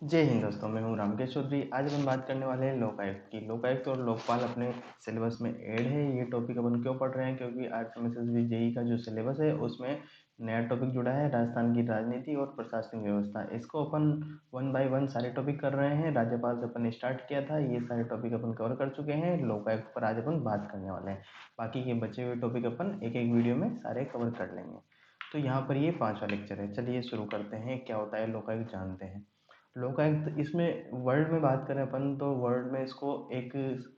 जय हिंद दोस्तों, मैं हूं रामकेश चौधरी। आज अपन बात करने वाले हैं लोकायुक्त की। लोकायुक्त और लोकपाल अपने सिलेबस में ऐड है। ये टॉपिक अपन क्यों पढ़ रहे हैं? क्योंकि आर्ट्स में से जेई का जो सिलेबस है उसमें नया टॉपिक जुड़ा है, राजस्थान की राजनीति और प्रशासनिक व्यवस्था। इसको अपन वन बाय वन सारे टॉपिक कर रहे हैं। राज्यपाल से अपन स्टार्ट किया था, ये सारे टॉपिक अपन कवर कर चुके हैं। लोकायुक्त पर आज अपन बात करने वाले हैं। बाकी के बचे हुए टॉपिक अपन एक एक वीडियो में सारे कवर कर लेंगे। तो यहाँ पर ये 5वां लेक्चर है। चलिए शुरू करते हैं। क्या होता है लोकायुक्त जानते हैं। लोकायुक्त, इसमें वर्ड में बात करें अपन तो वर्ड में इसको एक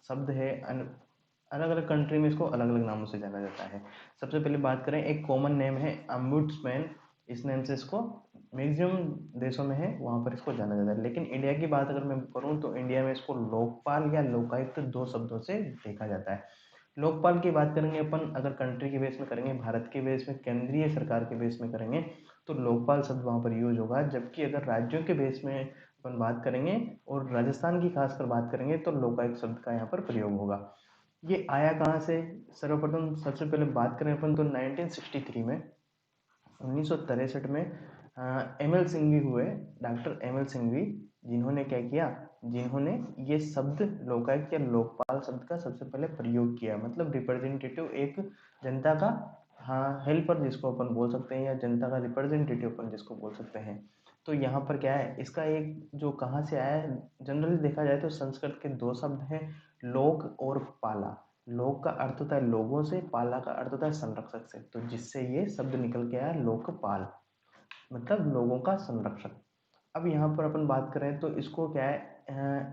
शब्द है, अलग अलग कंट्री में इसको अलग अलग नामों से जाना जाता है। सबसे पहले बात करें, एक कॉमन नेम है अम्बुड्समैन। इस नेम से इसको मैक्सिमम देशों में है, वहाँ पर इसको जाना जाता है। लेकिन इंडिया की बात अगर मैं करूँ तो इंडिया में इसको लोकपाल या लोकायुक्त दो शब्दों से देखा जाता है। लोकपाल की बात करेंगे अपन अगर कंट्री के बेस में करेंगे, भारत के बेस में, केंद्रीय सरकार के बेस में करेंगे तो लोकपाल शब्द वहाँ पर यूज होगा। जबकि अगर राज्यों के बेस में अपन बात करेंगे और राजस्थान की खासकर बात करेंगे तो लोकायुक्त शब्द का यहाँ पर प्रयोग होगा। ये आया कहाँ से? सर्वप्रथम सबसे पहले बात करें अपन तो 1963 में, 1963 में एम एल सिंघवी हुए, डॉक्टर एम एल सिंघवी, जिन्होंने क्या किया, जिन्होंने ये शब्द लोकायुक्त या लोकपाल शब्द का सबसे पहले प्रयोग किया। मतलब रिप्रेजेंटेटिव, एक जनता का, हाँ, हेल्पर जिसको अपन बोल सकते हैं, या जनता का रिप्रेजेंटेटिव अपन जिसको बोल सकते हैं। तो यहाँ पर क्या है, इसका एक जो कहाँ से आया है, जनरली देखा जाए तो संस्कृत के दो शब्द हैं, लोक और पाला। लोक का अर्थ होता है लोगों से, पाला का अर्थ होता है संरक्षक से। तो जिससे ये शब्द निकल के आया लोकपाल, मतलब लोगों का संरक्षक। अब यहाँ पर अपन बात करें तो इसको क्या है,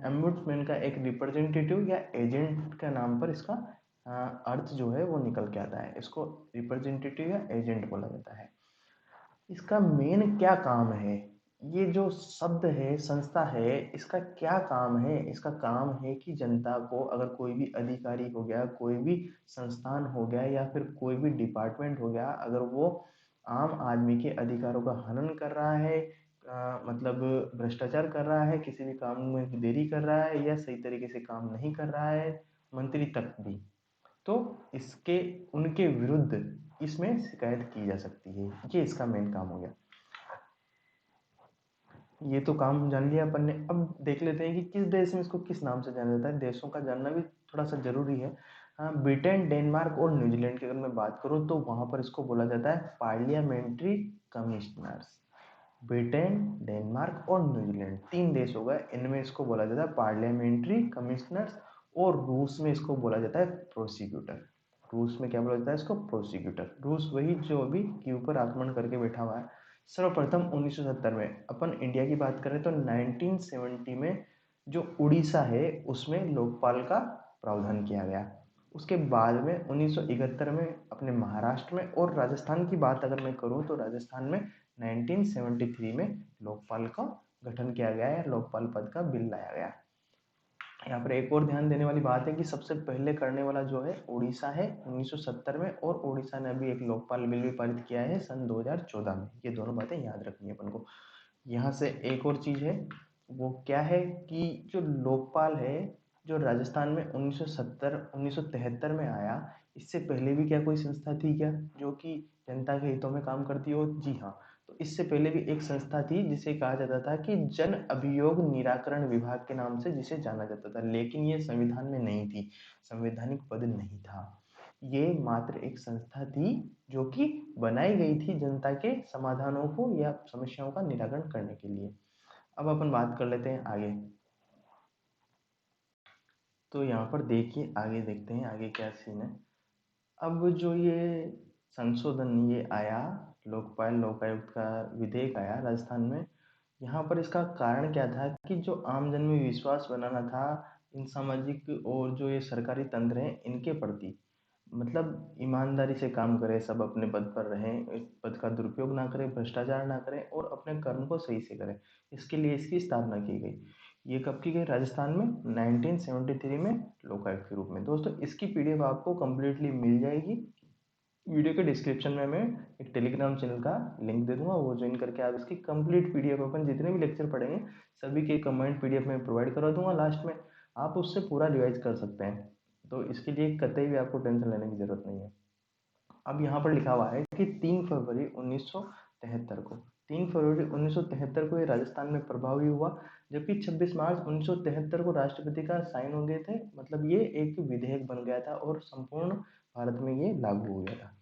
एम्बुड्समैन का एक रिप्रेजेंटेटिव या एजेंट के नाम पर इसका अर्थ जो है वो निकल के आता है। इसको रिप्रेजेंटेटिव या एजेंट बोला जाता है। इसका मेन क्या काम है? ये जो शब्द है, संस्था है, इसका क्या काम है? इसका काम है कि जनता को, अगर कोई भी अधिकारी हो गया, कोई भी संस्थान हो गया, या फिर कोई भी डिपार्टमेंट हो गया, अगर वो आम आदमी के अधिकारों का हनन कर रहा है, मतलब भ्रष्टाचार कर रहा है, किसी भी काम में देरी कर रहा है, या सही तरीके से काम नहीं कर रहा है, मंत्री तक भी, तो इसके, उनके विरुद्ध इसमें शिकायत की जा सकती है। ये इसका मेन काम हो गया। ये तो काम जान लिया अपन ने। अब देख लेते हैं कि किस देश में इसको किस नाम से जाना जाता है। देशों का जानना भी थोड़ा सा जरूरी है। हाँ, ब्रिटेन, डेनमार्क और न्यूजीलैंड की अगर मैं बात करूँ तो वहाँ पर इसको बोला जाता है पार्लियामेंट्री कमिश्नर्स। ब्रिटेन, डेनमार्क और न्यूजीलैंड, तीन देश हो गए, इनमें इसको बोला जाता है पार्लियामेंट्री कमिश्नर्स। और रूस में इसको बोला जाता है प्रोसिक्यूटर। रूस में क्या बोला जाता है इसको? प्रोसिक्यूटर। रूस वही जो अभी क्यू पर आक्रमण करके बैठा हुआ है। सर्वप्रथम 1970 में, अपन इंडिया की बात करें तो 1970 में जो उड़ीसा है उसमें लोकपाल का प्रावधान किया गया। उसके बाद में 1971 में अपने महाराष्ट्र में, और राजस्थान की बात अगर मैं करूं तो राजस्थान में 1973 में लोकपाल का गठन किया गया है, लोकपाल पद का बिल लाया गया। यहाँ पर एक और ध्यान देने वाली बात है कि सबसे पहले करने वाला जो है उड़ीसा है 1970 में, और उड़ीसा ने अभी एक लोकपाल बिल भी पारित किया है सन 2014 में। ये दोनों बातें याद रखनी है अपन को। यहाँ से एक और चीज है, वो क्या है कि जो लोकपाल है, जो राजस्थान में 1973 में आया, इससे पहले भी क्या कोई संस्था थी क्या जो कि जनता के हितों में काम करती हो? जी हाँ। तो इससे पहले भी एक संस्था थी जिसे कहा जाता था कि जन अभियोग निराकरण विभाग के नाम से जिसे जाना जाता था, लेकिन ये संविधान में नहीं थी, संवैधानिक पद नहीं था। ये मात्र एक संस्था थी जो कि बनाई गई थी जनता के समाधानों को या समस्याओं का निराकरण करने के लिए। अब अपन बात कर लेते हैं आगे। तो यहाँ पर देखिए, आगे देखते हैं आगे क्या सीन है। अब जो ये संशोधन ये आया, लोकपाल लोकायुक्त का विधेयक आया राजस्थान में, यहाँ पर इसका कारण क्या था कि जो आम जन में विश्वास बनाना था इन सामाजिक और जो ये सरकारी तंत्र हैं इनके प्रति। मतलब ईमानदारी से काम करें, सब अपने पद पर रहें, इस पद का दुरुपयोग ना करें, भ्रष्टाचार ना करें, और अपने कर्म को सही से करें। इसके लिए इसकी स्थापना की गई। ये कब की गई? राजस्थान में 1973 में, लोकायुक्त के रूप में। दोस्तों इसकी पीडीएफ आपको कंप्लीटली मिल जाएगी। वीडियो के डिस्क्रिप्शन में मैं एक टेलीग्राम चैनल का लिंक दे दूंगा, वो ज्वाइन करके आप इसकी कंप्लीट पीडीएफ, अपन जितने भी लेक्चर पढ़ेंगे सभी के कमेंट पीडीएफ में प्रोवाइड करा दूंगा लास्ट में, आप उससे पूरा रिवाइज कर सकते हैं। तो इसके लिए कतई भी आपको टेंशन लेने की जरूरत नहीं है। अब यहाँ पर लिखा हुआ है कि 3 फरवरी 1973 को, 3 फरवरी 1973 को ये राजस्थान में प्रभावी हुआ, जबकि 26 मार्च 1973 को राष्ट्रपति का साइन हो गए थे। मतलब ये एक विधेयक बन गया था और संपूर्ण भारत में ये लागू हो गया था।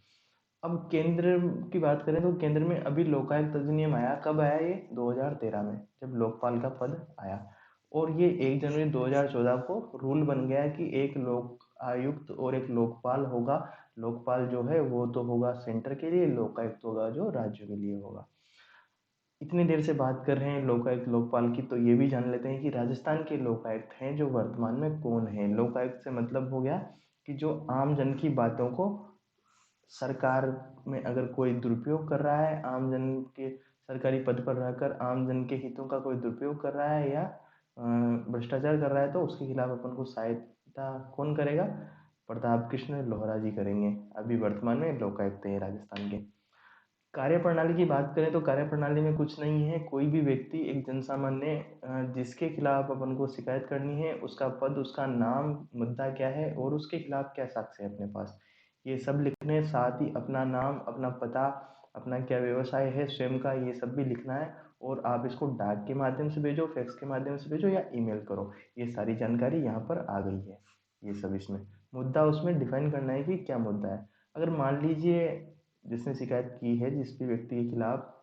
अब केंद्र की बात करें तो केंद्र में अभी लोकायुक्त अधिनियम आया, कब आया ये? 2013 में, जब लोकपाल का पद आया। और ये 1 जनवरी 2014 को रूल बन गया कि एक लोक आयुक्त और एक लोकपाल होगा। लोकपाल जो है वो तो होगा सेंटर के लिए, लोकायुक्त होगा जो राज्यों के लिए होगा। इतनी देर से बात कर रहे हैं लोकायुक्त लोकपाल की, तो ये भी जान लेते हैं कि राजस्थान के लोकायुक्त हैं जो वर्तमान में कौन है। लोकायुक्त से मतलब हो गया कि जो आम जन की बातों को, सरकार में अगर कोई दुरुपयोग कर रहा है, आम जन के सरकारी पद पर रहकर आम जन के हितों का कोई दुरुपयोग कर रहा है या भ्रष्टाचार कर रहा है, तो उसके खिलाफ अपन को सहायता कौन करेगा? प्रताप कृष्ण लोहरा जी करेंगे। अभी वर्तमान में लोकायुक्त है राजस्थान के। कार्यप्रणाली की बात करें तो कार्यप्रणाली में कुछ नहीं है। कोई भी व्यक्ति, एक जनसामान्य जिसके खिलाफ अपन को शिकायत करनी है, उसका पद, उसका नाम, मुद्दा क्या है और उसके खिलाफ क्या साक्ष्य है अपने पास, ये सब लिखने, साथ ही अपना नाम, अपना पता, अपना क्या व्यवसाय है स्वयं का, ये सब भी लिखना है। और आप इसको डाक के माध्यम से भेजो, फैक्स के माध्यम से भेजो या ईमेल करो। ये सारी जानकारी यहाँ पर आ गई है। ये सब इसमें मुद्दा उसमें डिफाइन करना है कि क्या मुद्दा है। अगर मान लीजिए जिसने शिकायत की है, जिस भी व्यक्ति के खिलाफ,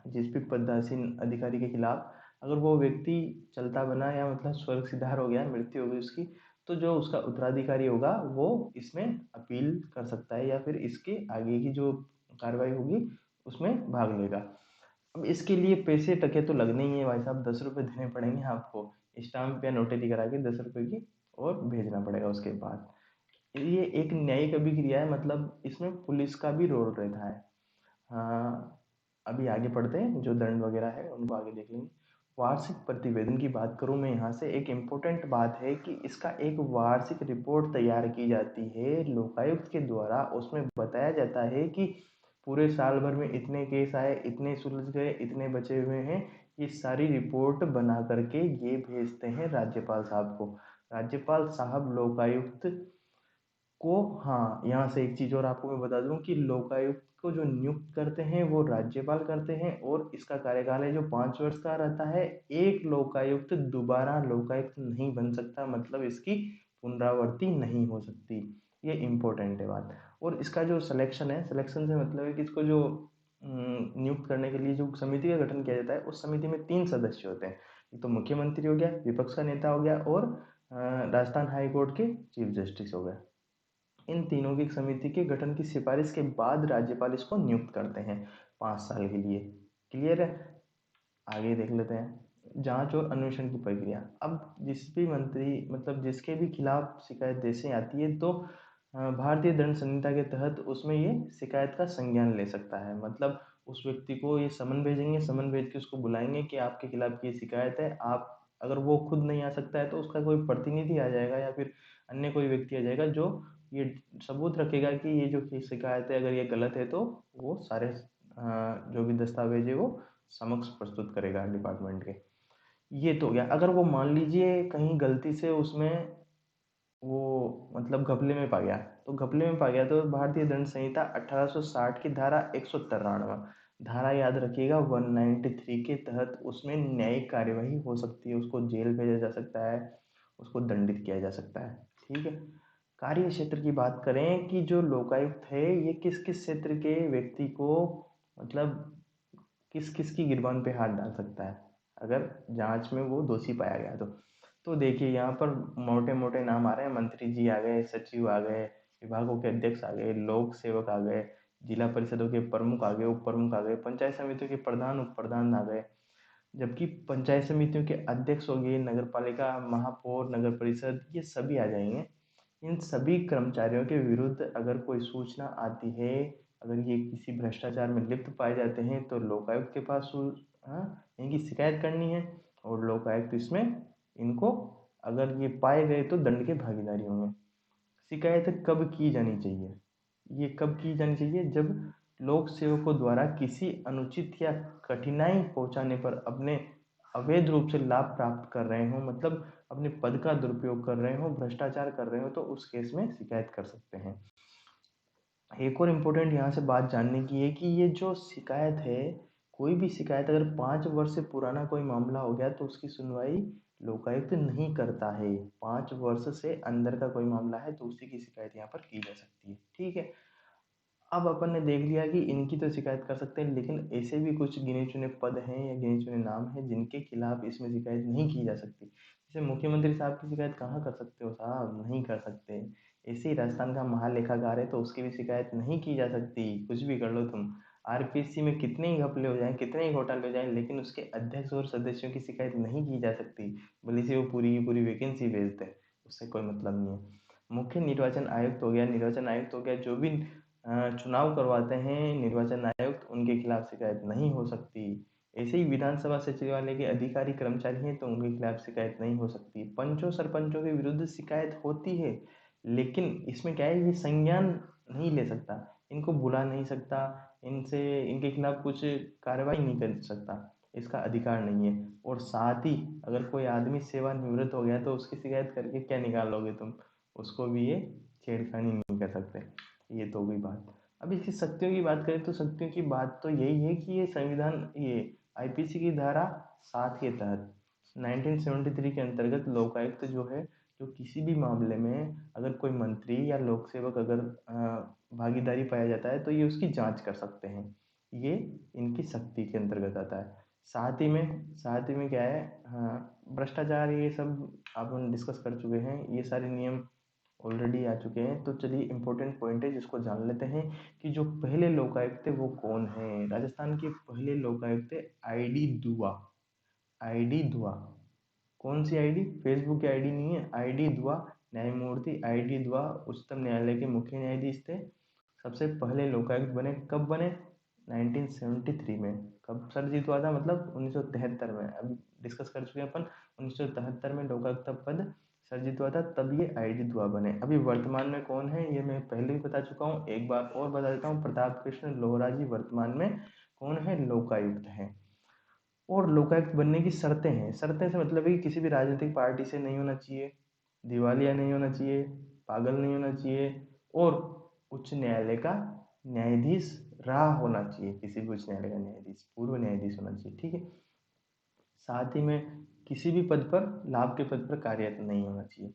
जिस भी पदासीन अधिकारी के खिलाफ, अगर वो व्यक्ति चलता बना या मतलब स्वर्ग सिधार हो गया, मृत्यु हो गई उसकी, तो जो उसका उत्तराधिकारी होगा वो इसमें अपील कर सकता है या फिर इसके आगे की जो कार्रवाई होगी उसमें भाग लेगा। अब इसके लिए पैसे टके तो लगने ही है भाई साहब, 10 रुपये देने पड़ेंगे आपको, स्टाम्प या नोटरी करा के 10 रुपये की, और भेजना पड़ेगा उसके बाद। ये एक न्यायिक अभिक्रिया है, मतलब इसमें पुलिस का भी रोल रहता है। हाँ, अभी आगे पढ़ते हैं, जो दंड वगैरह है उनको आगे देख लेंगे। वार्षिक प्रतिवेदन की बात करूँ मैं यहाँ से, एक इम्पोर्टेंट बात है कि इसका एक वार्षिक रिपोर्ट तैयार की जाती है लोकायुक्त के द्वारा। उसमें बताया जाता है कि पूरे साल भर में इतने केस आए, इतने सुलझ गए, इतने बचे हुए हैं। ये सारी रिपोर्ट बना करके ये भेजते हैं राज्यपाल साहब को। राज्यपाल साहब लोकायुक्त को, हाँ, यहाँ से एक चीज़ और आपको मैं बता दूं कि लोकायुक्त को जो नियुक्त करते हैं वो राज्यपाल करते हैं, और इसका कार्यकाल है जो 5 वर्ष का रहता है। एक लोकायुक्त दोबारा लोकायुक्त नहीं बन सकता, मतलब इसकी पुनरावृत्ति नहीं हो सकती। ये इम्पोर्टेंट है बात। और इसका जो सिलेक्शन है, सिलेक्शन से मतलब है कि इसको जो नियुक्त करने के लिए जो समिति का गठन किया जाता है, उस समिति में 3 सदस्य होते हैं। एक तो मुख्यमंत्री हो गया, विपक्ष का नेता हो गया, और राजस्थान हाई कोर्ट के चीफ जस्टिस हो गए। इन तीनों की समिति के गठन की सिफारिश के बाद राज्यपाल इसको नियुक्त करते हैं 5 साल के लिए। क्लियर है? आगे देख लेते हैं जांच और अन्वेषण की प्रक्रिया। अब जिस भी मंत्री, मतलब जिसके भी खिलाफ शिकायत जैसे आती है, तो भारतीय दंड संहिता के तहत उसमें ये शिकायत का संज्ञान ले सकता है। मतलब उस व्यक्ति को ये समन भेजेंगे, समन भेज के उसको बुलाएंगे कि आपके खिलाफ ये शिकायत है। आप, अगर वो खुद नहीं आ सकता है तो उसका कोई प्रतिनिधि आ जाएगा या फिर अन्य कोई व्यक्ति आ जाएगा जो ये सबूत रखेगा कि ये जो शिकायत है, अगर ये गलत है तो वो सारे जो भी दस्तावेज है वो समक्ष प्रस्तुत करेगा डिपार्टमेंट के। ये तो हो गया। अगर वो मान लीजिए कहीं गलती से उसमें वो मतलब घपले में पा गया, तो घपले में पा गया तो भारतीय दंड संहिता 1860 की धारा 193, धारा याद रखिएगा 193 के तहत उसमें न्यायिक कार्यवाही हो सकती है। उसको जेल भेजा जा सकता है, उसको दंडित किया जा सकता है। ठीक है। कार्य क्षेत्र की बात करें कि जो लोकायुक्त है ये किस किस क्षेत्र के व्यक्ति को, मतलब किस किस की गिरबान पे हाथ डाल सकता है अगर जांच में वो दोषी पाया गया तो देखिए यहाँ पर मोटे मोटे नाम आ रहे हैं। मंत्री जी आ गए, सचिव आ गए, विभागों के अध्यक्ष आ गए, लोक सेवक आ गए, जिला परिषदों के प्रमुख आ गए, उप प्रमुख आ गए, पंचायत समितियों के प्रधान उप प्रधान आ गए। जबकि पंचायत समितियों के अध्यक्ष हो गए, नगर पालिका महापौर, नगर परिषद, ये सभी आ जाएंगे। इन सभी कर्मचारियों के विरुद्ध अगर कोई सूचना आती है, अगर ये किसी भ्रष्टाचार में लिप्त पाए जाते हैं, तो लोकायुक्त के पास इनकी शिकायत करनी है। और लोकायुक्त इसमें इनको, अगर ये पाए गए तो दंड के भागीदारी होंगे। शिकायत कब की जानी चाहिए? ये कब की जानी चाहिए? जब लोक सेवकों द्वारा किसी अनुचित या कठिनाई पहुंचाने पर अपने अवैध रूप से लाभ प्राप्त कर रहे हो, मतलब अपने पद का दुरुपयोग कर रहे हो, भ्रष्टाचार कर रहे हो, तो उस केस में शिकायत कर सकते हैं। एक और इम्पोर्टेंट यहाँ से बात जानने की है कि ये जो शिकायत है, कोई भी शिकायत अगर 5 वर्ष से पुराना कोई मामला हो गया तो उसकी सुनवाई लोकायुक्त नहीं करता है। 5 वर्ष से अंदर का कोई मामला है तो उसी की शिकायत यहाँ पर की जा सकती है। ठीक है। अब अपन ने देख लिया कि इनकी तो शिकायत कर सकते हैं, लेकिन ऐसे भी कुछ गिने चुने पद हैं या गिने चुने नाम हैं जिनके खिलाफ इसमें शिकायत नहीं की जा सकती। जैसे मुख्यमंत्री साहब की शिकायत कहाँ कर सकते हो साहब, नहीं कर सकते। ऐसे ही राजस्थान का महालेखाकार है तो उसकी भी शिकायत नहीं की जा सकती, कुछ भी कर लो तुम। आरपीएससी में कितने ही घपले हो जाएं, कितने ही घोटाले हो जाएं, लेकिन उसके अध्यक्ष और सदस्यों की शिकायत नहीं की जा सकती, भले से वो पूरी की पूरी वैकेंसी भेज दें, उससे कोई मतलब नहीं है। मुख्य निर्वाचन आयुक्त हो गया, निर्वाचन आयुक्त हो गया, जो भी चुनाव करवाते हैं निर्वाचन आयुक्त, उनके खिलाफ शिकायत नहीं हो सकती। ऐसे ही विधानसभा सचिवालय के अधिकारी कर्मचारी हैं तो उनके खिलाफ शिकायत नहीं हो सकती। पंचों सरपंचों के विरुद्ध शिकायत होती है, लेकिन इसमें क्या है, ये संज्ञान नहीं ले सकता, इनको बुला नहीं सकता, इनसे इनके खिलाफ कुछ कार्रवाई नहीं कर सकता, इसका अधिकार नहीं है। और साथ ही अगर कोई आदमी सेवानिवृत्त हो गया तो उसकी शिकायत करके क्या निकालोगे तुम, उसको भी ये छेड़खानी नहीं कर सकते। ये तो हुई बात। अब इसकी शक्तियों की बात करें तो शक्तियों की बात तो यही है कि ये संविधान, ये आईपीसी की धारा 7 के तहत 1973 के अंतर्गत लोकायुक्त जो है, जो किसी भी मामले में अगर कोई मंत्री या लोक सेवक अगर भागीदारी पाया जाता है तो ये उसकी जांच कर सकते हैं। ये इनकी शक्ति के अंतर्गत आता है। साथ ही में क्या है, हाँ, भ्रष्टाचार ये सब अपन डिस्कस कर चुके हैं, ये सारे नियम ऑलरेडी आ चुके हैं। तो चलिए इंपॉर्टेंट पॉइंट है जिसको जान लेते हैं कि जो पहले लोकायुक्त थे वो कौन है। राजस्थान के पहले लोकायुक्त थे आईडी दुआ। आईडी दुआ, कौन सी आईडी, फेसबुक की आईडी नहीं है, आईडी दुआ। न्यायमूर्ति आईडी दुआ उच्चतम न्यायालय के मुख्य न्यायाधीश थे। सबसे पहले लोकायुक्त बने, कब बने, 1973 में। कब सर्जित हुआ था, मतलब 1973 में। अभी डिस्कस कर चुके हैं अपन, 1973 में लोकायुक्त पद सर्जित हुआ था, तब ये आईडी दुआ बने। अभी वर्तमान में कौन है ये मैं पहले भी बता चुका हूँ, एक बार और बता देता हूँ, प्रताप कृष्ण लोहरा जी वर्तमान में कौन है, लोकायुक्त हैं। और लोकायुक्त बनने की शर्तें हैं, शर्तें से मतलब है कि किसी भी राजनीतिक पार्टी से नहीं होना चाहिए, दिवालिया नहीं होना चाहिए, पागल नहीं होना चाहिए, और उच्च न्यायालय का न्यायाधीश रहा होना चाहिए, किसी भी उच्च न्यायालय का न्यायाधीश, पूर्व न्यायाधीश होना चाहिए। ठीक है। साथ ही में किसी भी पद पर, लाभ के पद पर कार्यरत नहीं होना चाहिए।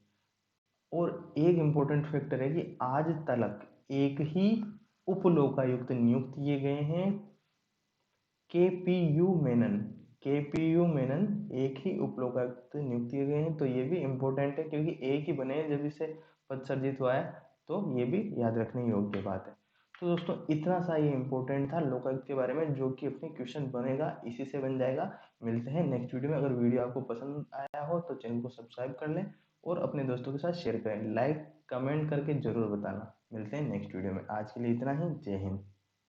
और एक इम्पोर्टेंट फैक्टर है कि आज तक एक ही उप लोकायुक्त नियुक्त किए गए हैं, केपीयू मेनन। केपीयू मेनन एक ही उप लोकायुक्त नियुक्त किए गए हैं। तो ये भी इम्पोर्टेंट है क्योंकि एक ही बने हैं जब इसे पद सर्जित हुआ है, तो ये भी याद रखने योग्य बात है। तो दोस्तों इतना सा ये इम्पोर्टेंट था लोकायुक्त के बारे में, जो कि अपने क्वेश्चन बनेगा इसी से बन जाएगा। मिलते हैं नेक्स्ट वीडियो में। अगर वीडियो आपको पसंद आया हो तो चैनल को सब्सक्राइब कर लें और अपने दोस्तों के साथ शेयर करें, लाइक कमेंट करके जरूर बताना। मिलते हैं नेक्स्ट वीडियो में, आज के लिए इतना ही। जय हिंद।